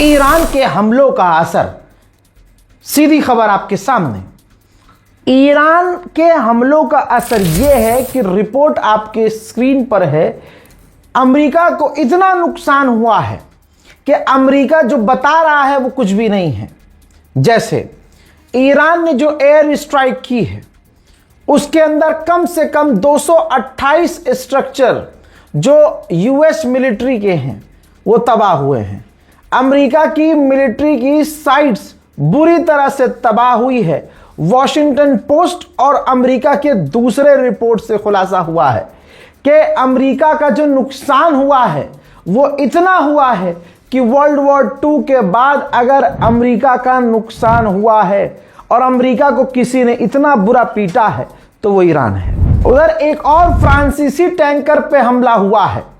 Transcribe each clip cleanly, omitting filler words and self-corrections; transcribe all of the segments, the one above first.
Iran के हमलों का असर, सीधी खबर आपके सामने। ईरान के हमलों का असर यह है कि रिपोर्ट आपके स्क्रीन पर है। अमेरिका को इतना नुकसान हुआ है कि अमेरिका जो बता रहा है वो कुछ भी नहीं है। जैसे ईरान ने जो एयर स्ट्राइक की है उसके अंदर कम से कम 228 स्ट्रक्चर जो यूएस मिलिट्री के हैं वो तबाह हुए हैं। अमेरिका की मिलिट्री की साइट्स बुरी तरह से तबाह हुई है। वॉशिंगटन पोस्ट और अमेरिका के दूसरे रिपोर्ट से खुलासा हुआ है कि अमेरिका का जो नुकसान हुआ है वो इतना हुआ है कि वर्ल्ड वॉर 2 के बाद अगर अमेरिका का नुकसान हुआ है और अमेरिका को किसी ने इतना बुरा पीटा है तो वो ईरान है। उधर एक और फ्रांसीसी टैंकर पे हमला हुआ है।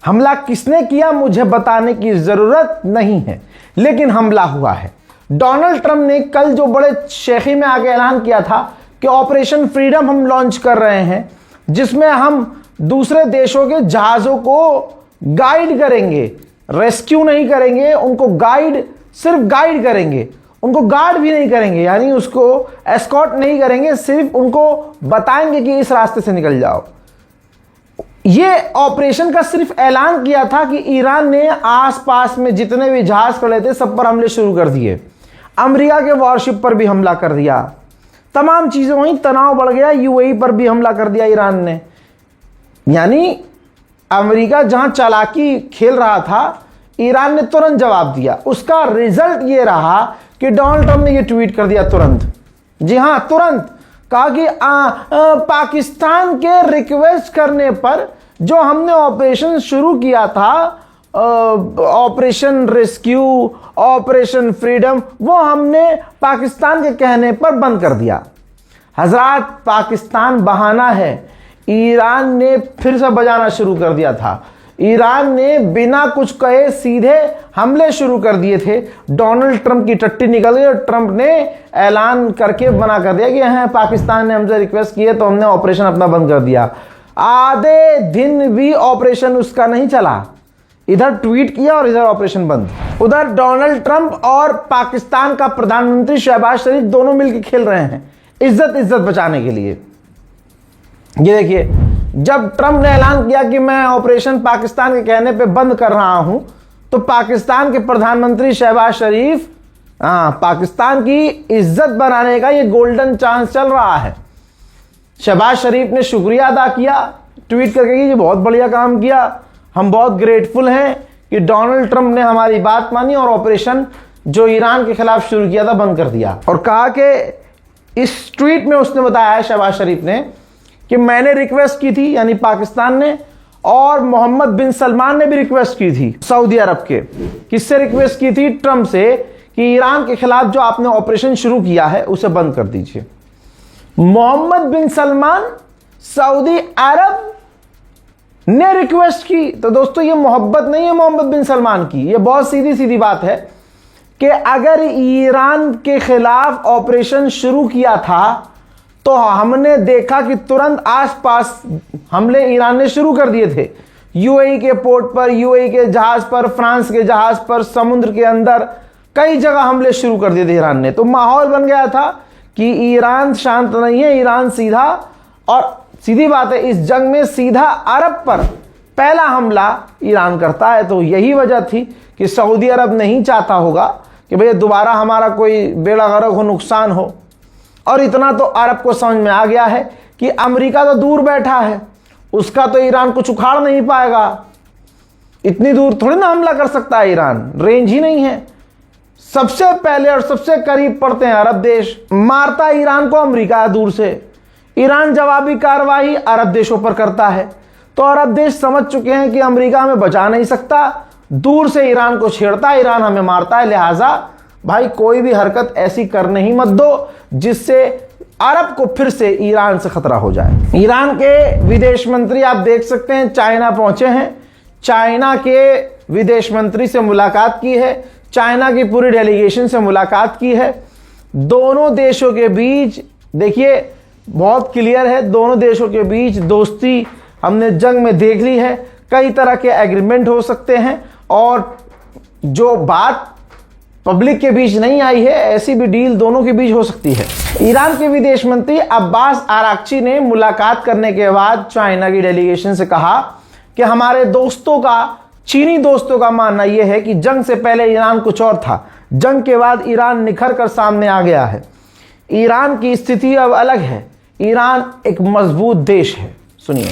हमला किसने किया मुझे बताने की जरूरत नहीं है, लेकिन हमला हुआ है। डोनाल्ड ट्रंप ने कल जो बड़े शेखी में आके ऐलान किया था कि ऑपरेशन फ्रीडम हम लॉन्च कर रहे हैं, जिसमें हम दूसरे देशों के जहाज़ों को गाइड करेंगे, रेस्क्यू नहीं करेंगे, उनको गाइड, सिर्फ गाइड करेंगे, उनको गार्ड भी नहीं करेंगे, यानी उसको एस्कॉर्ट नहीं करेंगे, सिर्फ उनको बताएंगे कि इस रास्ते से निकल जाओ। ये ऑपरेशन का सिर्फ ऐलान किया था कि ईरान ने आसपास में जितने भी जहाज खड़े थे सब पर हमले शुरू कर दिए। अमेरिका के वॉरशिप पर भी हमला कर दिया, तमाम चीज़ें वहीं, तनाव बढ़ गया। यूएई पर भी हमला कर दिया ईरान ने। यानी अमेरिका जहां चालाकी खेल रहा था, ईरान ने तुरंत जवाब दिया। उसका रिजल्ट ये रहा कि डोनाल्ड ट्रंप ने ये ट्वीट कर दिया तुरंत। जी हां, तुरंत कहा कि पाकिस्तान के रिक्वेस्ट करने पर जो हमने ऑपरेशन शुरू किया था, ऑपरेशन रेस्क्यू, ऑपरेशन फ्रीडम, वो हमने पाकिस्तान के कहने पर बंद कर दिया। हजरात, पाकिस्तान बहाना है। ईरान ने फिर से बजाना शुरू कर दिया था। ईरान ने बिना कुछ कहे सीधे हमले शुरू कर दिए थे। डोनाल्ड ट्रंप की टट्टी निकल गई और ट्रंप ने ऐलान करके बना कर दिया कि हाँ, पाकिस्तान ने हमसे रिक्वेस्ट की है तो हमने ऑपरेशन अपना बंद कर दिया। आधे दिन भी ऑपरेशन उसका नहीं चला। इधर ट्वीट किया और इधर ऑपरेशन बंद। उधर डोनाल्ड ट्रंप और पाकिस्तान का प्रधानमंत्री शहबाज शरीफ दोनों मिलकर खेल रहे हैं इज्जत बचाने के लिए। ये देखिए, जब ट्रंप ने ऐलान किया कि मैं ऑपरेशन पाकिस्तान के कहने पे बंद कर रहा हूं, तो पाकिस्तान के प्रधानमंत्री शहबाज शरीफ, पाकिस्तान की इज्जत बनाने का ये गोल्डन चांस चल रहा है। शहबाज शरीफ ने शुक्रिया अदा किया ट्वीट करके कि ये बहुत बढ़िया काम किया, हम बहुत ग्रेटफुल हैं कि डोनाल्ड ट्रंप ने हमारी बात मानी और ऑपरेशन जो ईरान के खिलाफ शुरू किया था बंद कर दिया। और कहा कि इस ट्वीट में उसने बताया है, शहबाज शरीफ ने, कि मैंने रिक्वेस्ट की थी, यानी पाकिस्तान ने, और मोहम्मद बिन सलमान ने भी रिक्वेस्ट की थी सऊदी अरब के। किससे रिक्वेस्ट की थी? ट्रंप से, कि ईरान के खिलाफ जो आपने ऑपरेशन शुरू किया है उसे बंद कर दीजिए। मोहम्मद बिन सलमान, सऊदी अरब ने रिक्वेस्ट की। तो दोस्तों, ये मोहब्बत नहीं है मोहम्मद बिन सलमान की, ये बहुत सीधी सीधी बात है कि अगर ईरान के खिलाफ ऑपरेशन शुरू किया था तो हमने देखा कि तुरंत आसपास हमले ईरान ने शुरू कर दिए थे। यूएई के पोर्ट पर, यूएई के जहाज पर, फ्रांस के जहाज पर, समुद्र के अंदर कई जगह हमले शुरू कर दिए थे ईरान ने। तो माहौल बन गया था कि ईरान शांत नहीं है, ईरान सीधा, और सीधी बात है, इस जंग में सीधा अरब पर पहला हमला ईरान करता है। तो यही वजह थी कि सऊदी अरब नहीं चाहता होगा कि भैया दोबारा हमारा कोई बेड़ा गर्क हो, नुकसान हो। और इतना तो अरब को समझ में आ गया है कि अमेरिका तो दूर बैठा है, उसका तो ईरान कुछ उखाड़ नहीं पाएगा। इतनी दूर थोड़ी ना हमला कर सकता है ईरान, रेंज ही नहीं है। सबसे पहले और सबसे करीब पड़ते हैं अरब देश। मारता ईरान को अमेरिका दूर से। ईरान जवाबी कार्रवाई अरब देशों पर करता है। तो अरब देश समझ चुके हैं कि अमेरिका हमें बचा नहीं सकता, दूर से ईरान को छेड़ता है, ईरान हमें मारता है। लिहाजा भाई, कोई भी हरकत ऐसी करने ही मत दो जिससे अरब को फिर से ईरान से खतरा हो जाए। ईरान के विदेश मंत्री आप देख सकते हैं चाइना पहुंचे हैं। चाइना के विदेश मंत्री से मुलाकात की है, चाइना की पूरी डेलीगेशन से मुलाकात की है। दोनों देशों के बीच देखिए बहुत क्लियर है, दोनों देशों के बीच दोस्ती हमने जंग में देख ली है। कई तरह के एग्रीमेंट हो सकते हैं और जो बात पब्लिक के बीच नहीं आई है, ऐसी भी डील दोनों के बीच हो सकती है। ईरान के विदेश मंत्री अब्बास आराक्ची ने मुलाकात करने के बाद चाइना की डेलीगेशन से कहा कि हमारे चीनी दोस्तों का मानना यह है कि जंग से पहले ईरान कुछ और था, जंग के बाद ईरान निखर कर सामने आ गया है। ईरान की स्थिति अब अलग है, ईरान एक मजबूत देश है। सुनिए।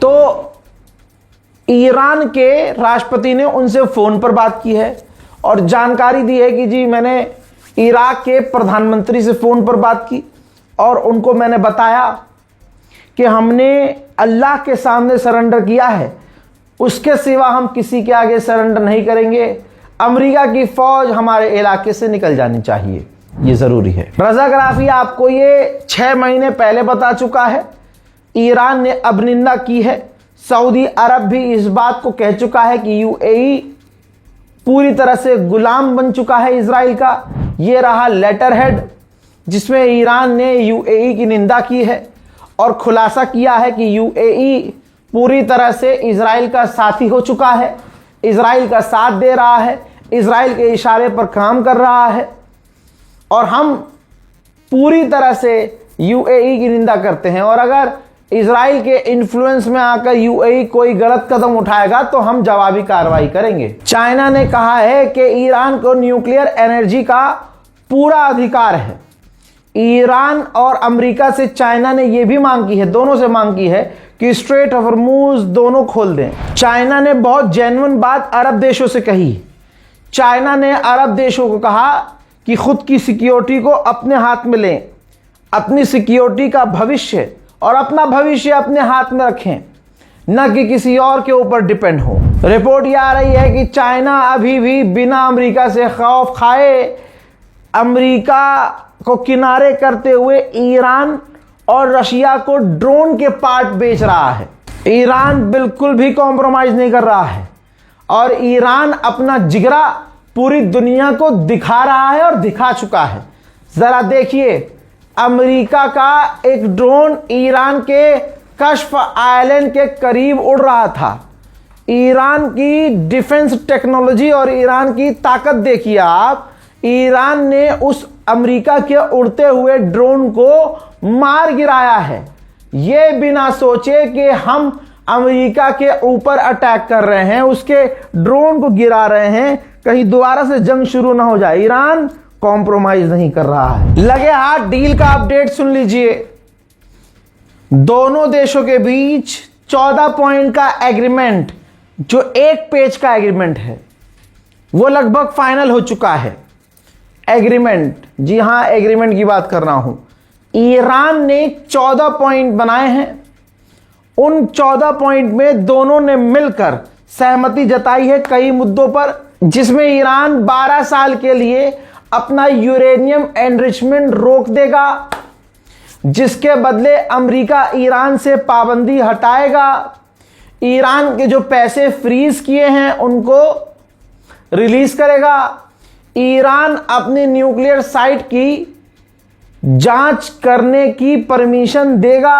तो ईरान के राष्ट्रपति ने उनसे फोन पर बात की है और जानकारी दी है कि जी मैंने इराक के प्रधानमंत्री से फोन पर बात की और उनको मैंने बताया कि हमने अल्लाह के सामने सरेंडर किया है, उसके सिवा हम किसी के आगे सरेंडर नहीं करेंगे। अमेरिका की फौज हमारे इलाके से निकल जानी चाहिए, ये ज़रूरी है। रज़ा गराफी आपको ये 6 महीने पहले बता चुका है। ईरान ने अब निंदा की है। सऊदी अरब भी इस बात को कह चुका है कि यूएई पूरी तरह से गुलाम बन चुका है इजराइल का। ये रहा लेटर हेड जिसमें ईरान ने यूएई की निंदा की है और खुलासा किया है कि यूएई पूरी तरह से इजराइल का साथी हो चुका है, इजराइल का साथ दे रहा है, इजराइल के इशारे पर काम कर रहा है और हम पूरी तरह से यूएई की निंदा करते हैं। और अगर इजराइल के इन्फ्लुएंस में आकर यूएई कोई गलत कदम उठाएगा तो हम जवाबी कार्रवाई करेंगे। चाइना ने कहा है कि ईरान को न्यूक्लियर एनर्जी का पूरा अधिकार है। ईरान और अमेरिका से चाइना ने यह भी मांग की है, दोनों से मांग की है कि स्ट्रेट ऑफ हॉर्मुज़ दोनों खोल दें। चाइना ने बहुत जेन्युइन बात अरब देशों से कही। चाइना ने अरब देशों को कहा कि खुद की सिक्योरिटी को अपने हाथ में लें, अपनी सिक्योरिटी का भविष्य और अपना भविष्य अपने हाथ में रखें, न कि किसी और के ऊपर डिपेंड हो। रिपोर्ट यह आ रही है कि चाइना अभी भी बिना अमेरिका से खौफ खाए अमेरिका को किनारे करते हुए ईरान और रशिया को ड्रोन के पार्ट बेच रहा है। ईरान बिल्कुल भी कॉम्प्रोमाइज नहीं कर रहा है और ईरान अपना जिगरा पूरी दुनिया को दिखा रहा है और दिखा चुका है। जरा देखिए, अमेरिका का एक ड्रोन ईरान के कश्फ आइलैंड के करीब उड़ रहा था। ईरान की डिफेंस टेक्नोलॉजी और ईरान की ताकत देखिए आप। ईरान ने उस अमेरिका के उड़ते हुए ड्रोन को मार गिराया है, ये बिना सोचे कि हम अमेरिका के ऊपर अटैक कर रहे हैं, उसके ड्रोन को गिरा रहे हैं, कहीं दोबारा से जंग शुरू ना हो जाए। ईरान कॉम्प्रोमाइज नहीं कर रहा है। लगे हाथ डील का अपडेट सुन लीजिए। दोनों देशों के बीच 14 पॉइंट का एग्रीमेंट, जो 1 पेज का एग्रीमेंट है, वो लगभग फाइनल हो चुका है। एग्रीमेंट, जी हां, एग्रीमेंट की बात कर रहा हूं। ईरान ने 14 पॉइंट बनाए हैं। उन 14 पॉइंट में दोनों ने मिलकर सहमति जताई है कई मुद्दों पर, जिसमें ईरान 12 साल के लिए अपना यूरेनियम एनरिचमेंट रोक देगा, जिसके बदले अमेरिका ईरान से पाबंदी हटाएगा, ईरान के जो पैसे फ्रीज किए हैं उनको रिलीज करेगा, ईरान अपनी न्यूक्लियर साइट की जांच करने की परमिशन देगा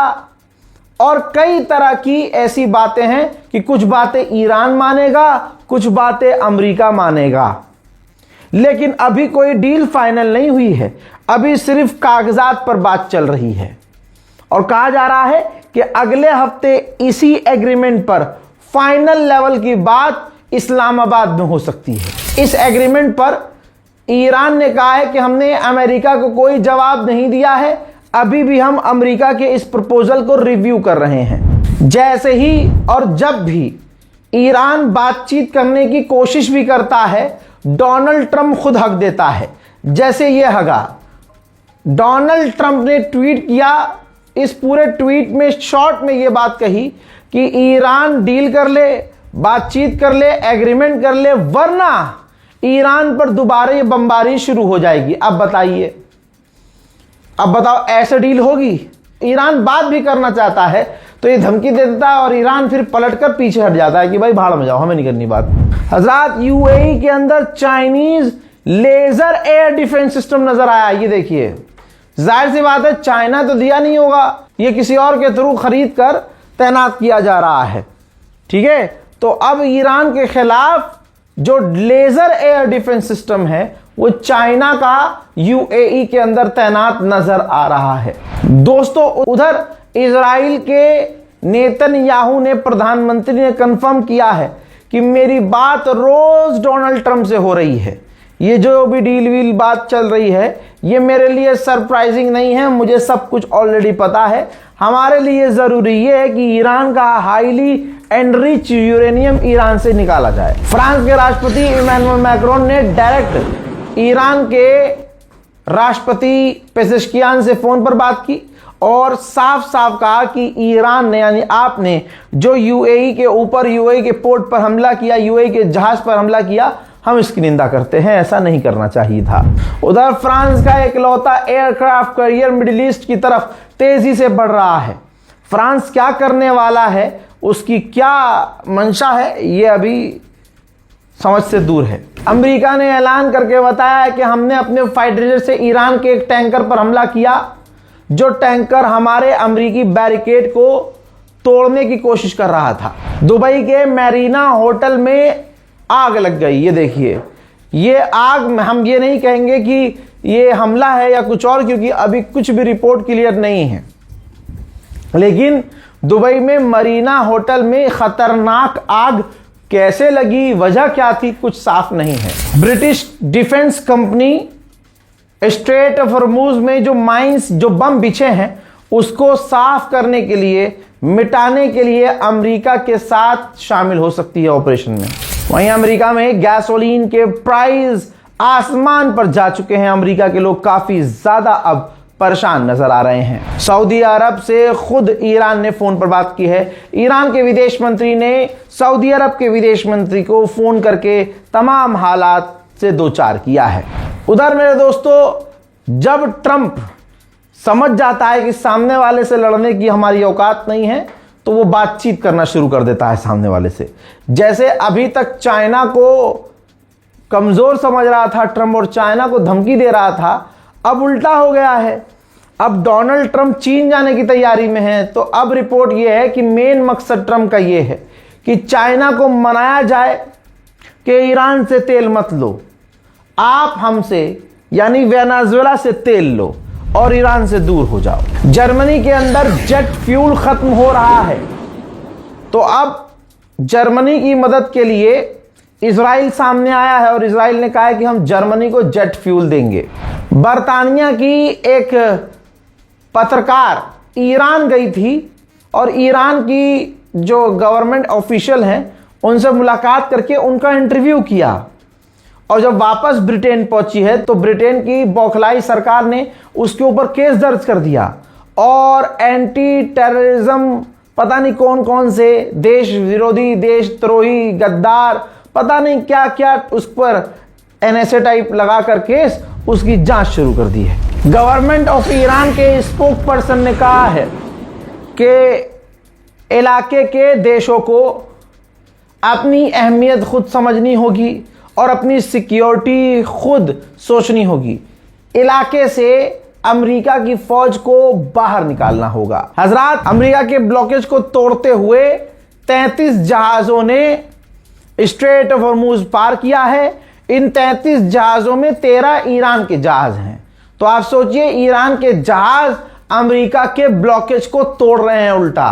और कई तरह की ऐसी बातें हैं कि कुछ बातें ईरान मानेगा, कुछ बातें अमेरिका मानेगा। लेकिन अभी कोई डील फाइनल नहीं हुई है, अभी सिर्फ कागजात पर बात चल रही है और कहा जा रहा है कि अगले हफ्ते इसी एग्रीमेंट पर फाइनल लेवल की बात इस्लामाबाद में हो सकती है। इस एग्रीमेंट पर ईरान ने कहा है कि हमने अमेरिका को कोई जवाब नहीं दिया है, अभी भी हम अमेरिका के इस प्रपोजल को रिव्यू कर रहे हैं। जैसे ही और जब भी ईरान बातचीत करने की कोशिश भी करता है, डोनाल्ड ट्रंप खुद हक देता है। जैसे ये हगा, डोनाल्ड ट्रंप ने ट्वीट किया, इस पूरे ट्वीट में शॉर्ट में ये बात कही कि ईरान डील कर ले, बातचीत कर ले, एग्रीमेंट कर ले, वरना ईरान पर दोबारा ये बमबारी शुरू हो जाएगी। अब बताइए, अब बताओ ऐसे डील होगी? ईरान बात भी करना चाहता है तो ये धमकी दे देता है और ईरान फिर पलटकर पीछे हट जाता है कि भाई भाड़ में जाओ, हमें नहीं करनी बात। हजरात, यूएई के अंदर Chinese laser air defence system नजर आया। ये देखिए, जाहिर सी बात है चाइना तो दिया नहीं होगा, ये किसी और के थ्रू खरीद कर तैनात किया जा रहा है। ठीक है, तो अब ईरान के खिलाफ जो लेजर एयर डिफेंस सिस्टम है वो चाइना का यूएई के अंदर तैनात नजर आ रहा है। दोस्तों, उधर इजराइल के नेतन्याहू ने, प्रधानमंत्री ने कंफर्म किया है कि मेरी बात रोज डोनाल्ड ट्रंप से हो रही है। ये जो भी डील वील बात चल रही है ये मेरे लिए सरप्राइजिंग नहीं है, मुझे सब कुछ ऑलरेडी पता है। हमारे लिए जरूरी ये है कि ईरान का हाईली एनरिच यूरेनियम ईरान से निकाला जाए। फ्रांस के राष्ट्रपति इमैनुअल मैक्रोन ने डायरेक्ट ईरान के राष्ट्रपति पेजेश्कियान से फोन पर बात की और साफ साफ कहा कि ईरान ने, यानी आपने जो यूएई के ऊपर, यूएई के पोर्ट पर हमला किया, यूएई के जहाज पर हमला किया, हम इसकी निंदा करते हैं, ऐसा नहीं करना चाहिए था। उधर फ्रांस का इकलौता एयरक्राफ्ट कैरियर मिडिल ईस्ट की तरफ तेजी से बढ़ रहा है। फ्रांस क्या करने वाला है, उसकी क्या मंशा है, ये अभी समझ से दूर है। अमेरिका ने ऐलान करके बताया है कि हमने अपने फाइटर से ईरान के एक टैंकर पर हमला किया, जो टैंकर हमारे अमेरिकी बैरिकेड को तोड़ने की कोशिश कर रहा था। दुबई के मैरीना होटल में आग लग गई। ये देखिए, ये आग, हम ये नहीं कहेंगे कि ये हमला है या कुछ और, क्योंकि अभी कुछ भी रिपोर्ट क्लियर नहीं है, लेकिन दुबई में मरीना होटल में खतरनाक आग कैसे लगी, वजह क्या थी, कुछ साफ नहीं है। British defence company straight of Hormuz में जो माइंस, जो बम बिछे हैं, उसको साफ करने के लिए, मिटाने के लिए अमेरिका के साथ शामिल हो सकती है ऑपरेशन में। वहीं अमेरिका में गैसोलीन के प्राइस आसमान पर जा चुके हैं। अमेरिका के लोग काफी ज्यादा अब परेशान नजर आ रहे हैं। सऊदी अरब से खुद ईरान ने फोन पर बात की है। ईरान के विदेश मंत्री ने सऊदी अरब के विदेश मंत्री को फोन करके तमाम हालात से दो चार किया है। उधर मेरे दोस्तों, जब ट्रंप समझ जाता है कि सामने वाले से लड़ने की हमारी औकात नहीं है, तो वो बातचीत करना शुरू कर देता है सामने वाले से। जैसे अभी तक चाइना को कमजोर समझ रहा था ट्रंप और चाइना को धमकी दे रहा था, अब उल्टा हो गया है। अब डोनाल्ड ट्रंप चीन जाने की तैयारी में है, तो अब रिपोर्ट यह है कि मेन मकसद ट्रंप का यह है कि चाइना को मनाया जाए कि ईरान से तेल मत लो, आप हमसे यानी वेनेजुएला से तेल लो और ईरान से दूर हो जाओ। जर्मनी के अंदर जेट फ्यूल खत्म हो रहा है, तो अब जर्मनी की मदद के लिए इजराइल सामने आया है और इजराइल ने कहा है कि हम जर्मनी को जेट फ्यूल देंगे। बर्तानिया की एक पत्रकार ईरान गई थी और ईरान की जो गवर्नमेंट ऑफिशियल हैं उनसे मुलाकात करके उनका इंटरव्यू किया, और जब वापस ब्रिटेन पहुंची है तो ब्रिटेन की बौखलाई सरकार ने उसके ऊपर केस दर्ज कर दिया और एंटी टेररिज्म, पता नहीं कौन कौन से देश विरोधी, देशद्रोही, गद्दार, पता नहीं क्या क्या उस पर एनएसए टाइप लगा कर केस, उसकी जांच शुरू कर दी है। गवर्नमेंट ऑफ ईरान के स्पोक पर्सन ने कहा है कि इलाके के देशों को अपनी अहमियत खुद समझनी होगी और अपनी सिक्योरिटी खुद सोचनी होगी। इलाके से अमेरिका की फौज को बाहर निकालना होगा। हजरात, अमेरिका के ब्लॉकेज को तोड़ते हुए 33 जहाजों ने स्ट्रेट ऑफ हॉर्मुज पार किया है। इन 33 जहाजों में 13 ईरान के जहाज हैं। तो आप सोचिए, ईरान के जहाज अमेरिका के ब्लॉकेज को तोड़ रहे हैं उल्टा।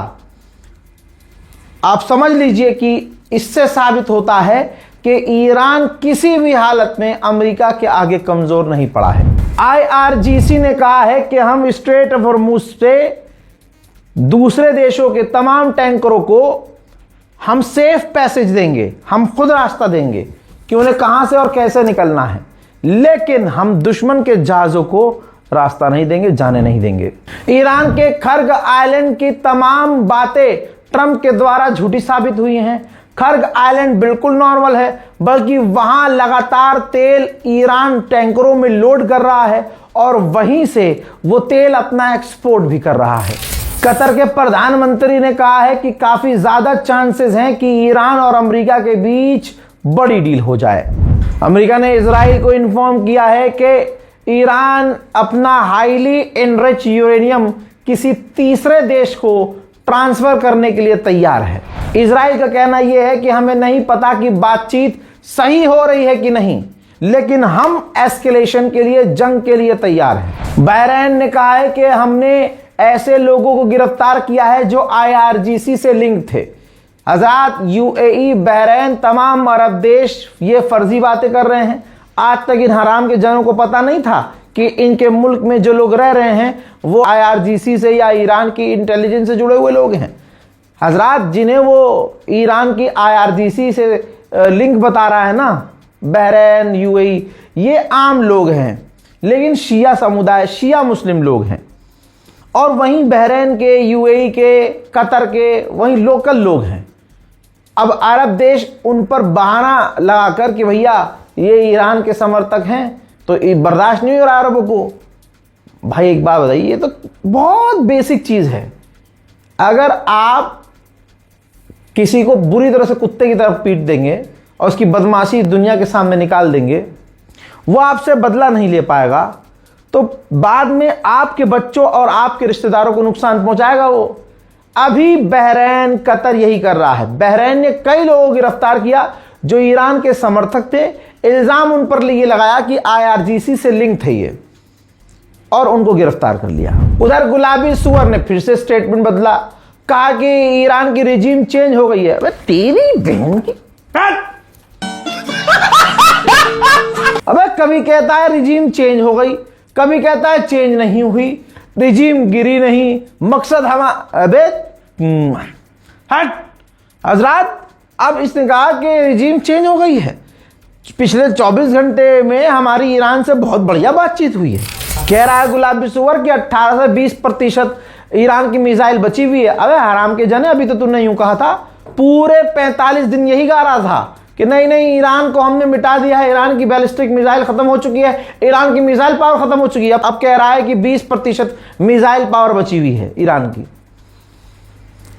आप समझ लीजिए कि इससे साबित होता है कि ईरान किसी भी हालत में अमेरिका के आगे कमजोर नहीं पड़ा है। IRGC ने कहा है कि हम स्ट्रेट ऑफ हॉर्मुज से दूसरे देशों के तमाम टैंकरों को हम सेफ पैसेज देंगे, हम खुद रास्ता देंगे कि उन्हें कहां से और कैसे निकलना है, लेकिन हम दुश्मन के जहाजों को रास्ता नहीं देंगे, जाने नहीं देंगे। ईरान के खर्ग आइलैंड की तमाम बातें ट्रंप के द्वारा झूठी साबित हुई हैं। खर्ग आइलैंड बिल्कुल नॉर्मल है, बल्कि वहां लगातार तेल ईरान टैंकरों में लोड कर रहा है और वहीं से वो तेल अपना एक्सपोर्ट भी कर रहा है। कतर के प्रधानमंत्री ने कहा है कि काफी ज्यादा चांसेस हैं कि ईरान और अमेरिका के बीच बड़ी डील हो जाए। अमेरिका ने इजराइल को इन्फॉर्म किया है कि ईरान अपना हाईली एनरिच यूरेनियम किसी तीसरे देश को ट्रांसफर करने के लिए तैयार है। इजराइल का कहना यह है कि हमें नहीं पता कि बातचीत सही हो रही है कि नहीं, लेकिन हम एस्केलेशन के लिए, जंग के लिए तैयार हैं। बहरीन ने कहा है कि हमने ऐसे लोगों को गिरफ्तार किया है जो IRGC से लिंक थे। हजरात, UAE, बहरीन, तमाम अरब देश ये फर्जी बातें कर रहे हैं। आज तक इन हराम के जनों को पता नहीं था कि इनके मुल्क में जो लोग रह रहे हैं वो IRGC से या ईरान की इंटेलिजेंस से जुड़े हुए लोग हैं। हजरात, जिन्हें वो ईरान की IRGC से लिंक बता रहा है ना, बहरीन, UAE, ये आम लोग हैं, लेकिन शिया समुदाय, शिया मुस्लिम लोग हैं। और वहीं बहरीन के, UAE के, कतर के वहीं लोकल लोग हैं। अब अरब देश उन पर बहाना लगाकर कि भैया ये ईरान के समर्थक हैं, तो ये बर्दाश्त नहीं हो रहा अरबों को। भाई एक बात बताइए, ये तो बहुत बेसिक चीज है। अगर आप किसी को बुरी तरह से कुत्ते की तरफ पीट देंगे और उसकी बदमाशी दुनिया के सामने निकाल देंगे, वो आपसे बदला नहीं ले पाएगा, तो बाद में आपके बच्चों और आपके रिश्तेदारों को नुकसान पहुंचाएगा वो। अभी बहरीन, कतर यही कर रहा है। बहरीन ने कई लोगों को गिरफ्तार किया जो ईरान के समर्थक थे। इल्जाम उन पर ये लगाया कि IRGC से लिंक थे ये, और उनको गिरफ्तार कर लिया। उधर गुलाबी सुअर ने फिर से स्टेटमेंट बदला, कहा कि ईरान की रिजीम चेंज हो गई है। अबे तेरी बहन की अबे कभी कहता है रिजीम चेंज हो गई, कभी कहता है चेंज नहीं हुई, रिजीम गिरी नहीं, मकसद हम अबे हट। हजरात, अब इसने कहा कि रिजीम चेंज हो गई है। पिछले 24 घंटे में हमारी ईरान से बहुत बढ़िया बातचीत हुई है। कह रहा है गुलाबी सुअर कि 18 से 20% ईरान की मिसाइल बची हुई है। अबे हराम के जने, अभी तो तूने यूं कहा था, पूरे 45 दिन यही गा रहा था कि नहीं नहीं ईरान को हमने मिटा दिया है, ईरान की बैलिस्टिक मिसाइल खत्म हो चुकी है, ईरान की मिसाइल पावर खत्म हो चुकी है। अब कह रहा है कि 20% मिसाइल पावर बची हुई है ईरान की।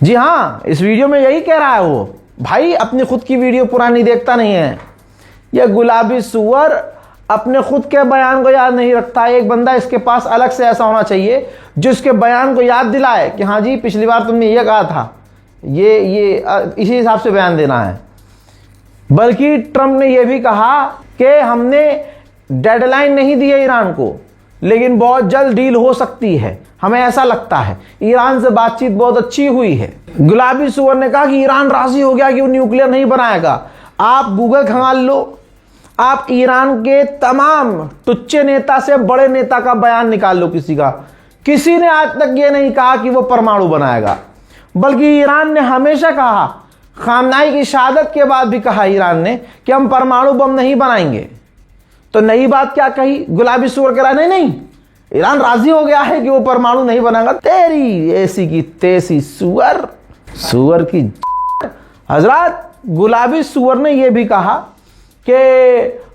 जी हाँ, इस वीडियो में यही कह रहा है वो। भाई अपनी खुद की वीडियो पुरानी देखता नहीं है। यह गुलाबी सुअर अपने खुद के बयान को याद नहीं रखता। एक बंदा इसके पास अलग से ऐसा होना चाहिए जो इसके बयान को याद दिलाए कि हाँ जी पिछली बार तुमने ये कहा था, ये इसी हिसाब से बयान देना है। बल्कि ट्रंप ने यह भी कहा कि हमने डेडलाइन नहीं दी है ईरान को, लेकिन बहुत जल्द डील हो सकती है, हमें ऐसा लगता है। ईरान से बातचीत बहुत अच्छी हुई है। गुलाबी सुअर ने कहा कि ईरान राजी हो गया कि वो न्यूक्लियर नहीं बनाएगा। आप गूगल खंगाल लो, आप ईरान के तमाम टुच्चे नेता से बड़े नेता का बयान निकाल लो किसी का। किसी ने आज तक ये नहीं कहा कि वो परमाणु बनाएगा, बल्कि ईरान ने हमेशा कहा, खामनाई की शहादत के बाद भी कहा ईरान ने कि हम परमाणु बम नहीं बनाएंगे। तो नई बात क्या कही? गुलाबी सुअर कह रहा नहीं नहीं ईरान राजी हो गया है कि वो परमाणु नहीं बनाएगा। तेरी ऐसी की तैसी सुअर, सुअर की। हजरात, गुलाबी सुअर ने यह भी कहा कि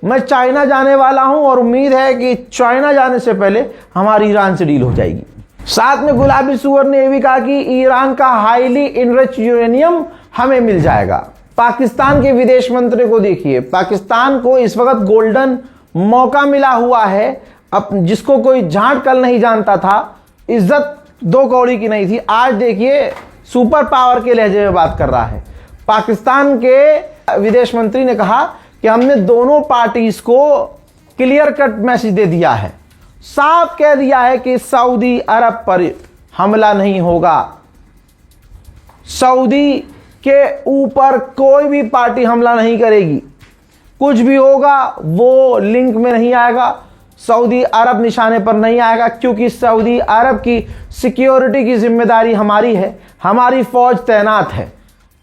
मैं चाइना जाने वाला हूं और उम्मीद है कि चाइना जाने से पहले हमारी ईरान से डील हो जाएगी। साथ में गुलाबी सुअर ने यह भी कहा कि ईरान का हाईली इनरिच यूरेनियम हमें मिल जाएगा। पाकिस्तान के विदेश मंत्री को देखिए, पाकिस्तान को इस वक्त गोल्डन मौका मिला हुआ है, अब जिसको कोई झांट कल नहीं जानता था, इज्जत 2 कौड़ी की नहीं थी, आज देखिए सुपर पावर के लहजे में बात कर रहा है। पाकिस्तान के विदेश मंत्री ने कहा कि हमने दोनों पार्टीज को क्लियर कट मैसेज दे दिया है, साफ कह दिया है कि सऊदी अरब पर हमला नहीं होगा, सऊदी के ऊपर कोई भी पार्टी हमला नहीं करेगी, कुछ भी होगा वो लिंक में नहीं आएगा, सऊदी अरब निशाने पर नहीं आएगा, क्योंकि सऊदी अरब की सिक्योरिटी की जिम्मेदारी हमारी है, हमारी फौज तैनात है,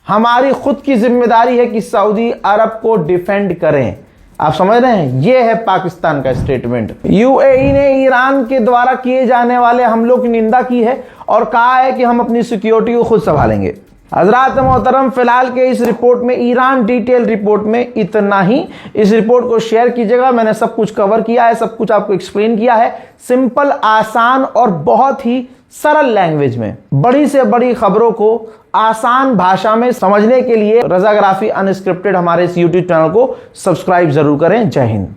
हमारी खुद की जिम्मेदारी है कि सऊदी अरब को डिफेंड करें। आप समझ रहे हैं, यह है पाकिस्तान का स्टेटमेंट। यूएई ने ईरान के द्वारा किए जाने वाले हमलों की निंदा की है और कहा है कि हम अपनी सिक्योरिटी को खुद संभालेंगे। हजरात मोहतरम, फिलहाल के इस रिपोर्ट में, ईरान डिटेल रिपोर्ट में इतना ही। इस रिपोर्ट को शेयर कीजिएगा। मैंने सब कुछ कवर किया है, सब कुछ आपको एक्सप्लेन किया है, सिंपल, आसान और बहुत ही सरल लैंग्वेज में। बड़ी से बड़ी खबरों को आसान भाषा में समझने के लिए रजाग्राफी अनस्क्रिप्टेड हमारे इस यूट्यूब चैनल को सब्सक्राइब जरूर करें। जय हिंद।